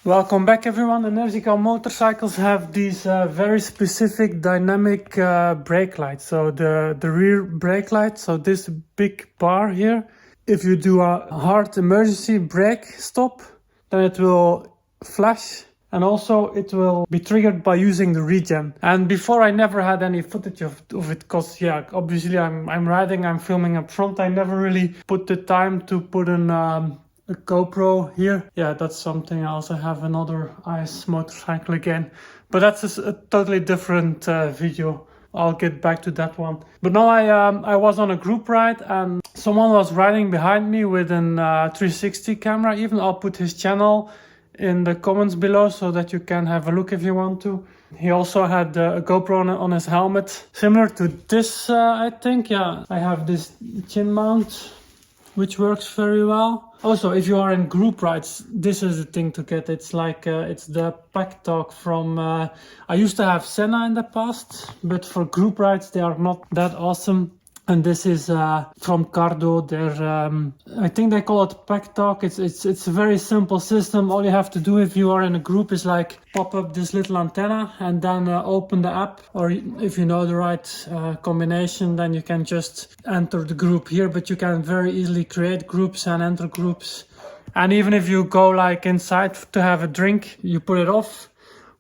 Welcome back everyone. Energica motorcycles have these very specific dynamic brake lights. So the rear brake light, so this big bar here, if you do a hard emergency brake stop, then it will flash, and also it will be triggered by using the regen. And before I never had any footage of it, because yeah, obviously I'm riding, I'm filming up front. I never really put the time to put a GoPro here. Yeah, that's something. I also have another ice motorcycle again, but that's a totally different video. I'll get back to that one. But now I was on a group ride and someone was riding behind me with an 360 camera. Even I'll put his channel in the comments below so that you can have a look if you want to. He also had a GoPro on his helmet, similar to this, I think. Yeah, I have this chin mount, which works very well. Also, if you are in group rides, this is the thing to get. It's like, it's the Packtalk from, I used to have Senna in the past, but for group rides, they are not that awesome. And this is from Cardo. I think they call it Packtalk. It's a very simple system. All you have to do if you are in a group is like pop up this little antenna and then open the app. Or if you know the right combination, then you can just enter the group here. But you can very easily create groups and enter groups. And even if you go like inside to have a drink, you put it off.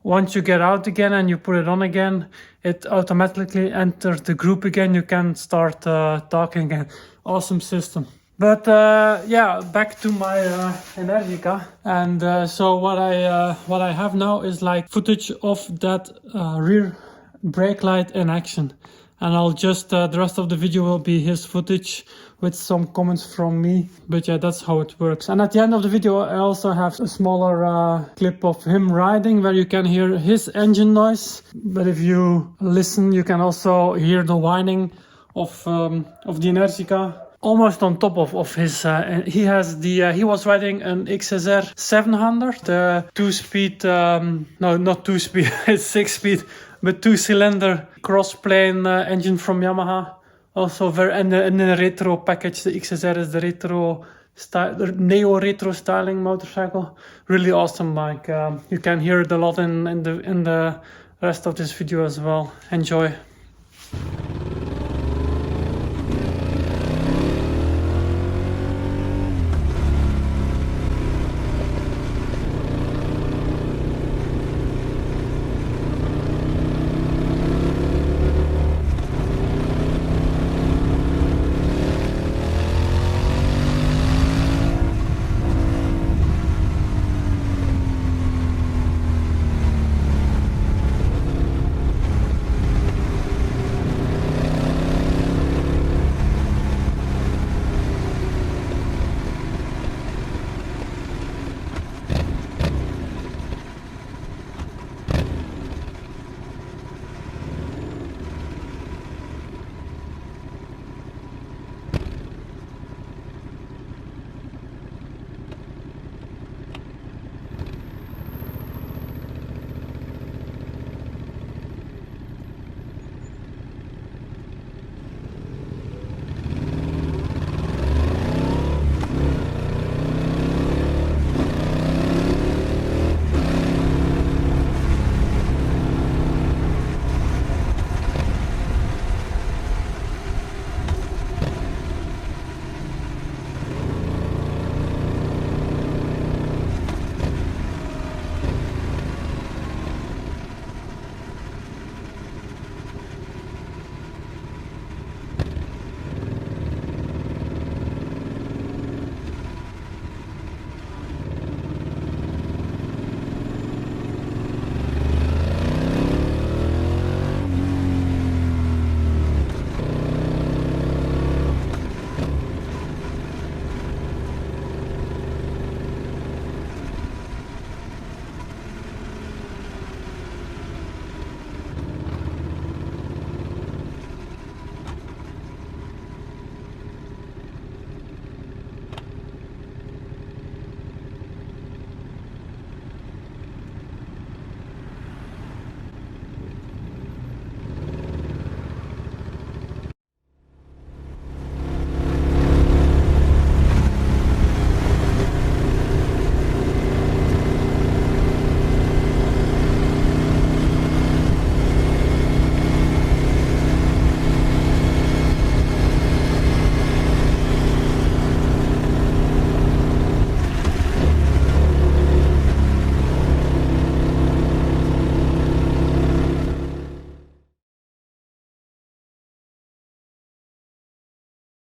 Once you get out again and you put it on again, it automatically enters the group again. You can start talking again. Awesome system. But yeah, back to my Energica. And so what I have now is like footage of that rear brake light in action. And I'll just, the rest of the video will be his footage with some comments from me. But yeah, that's how it works. And at the end of the video, I also have a smaller clip of him riding where you can hear his engine noise. But if you listen, you can also hear the whining of the Energica. Almost on top of his, he was riding an XSR 700, 2-speed, no, not 2-speed, it's 6-speed, but 2-cylinder cross-plane engine from Yamaha. Also very, and in the retro package, the XSR is the retro style, the neo-retro styling motorcycle. Really awesome bike. You can hear it a lot in the rest of this video as well. Enjoy.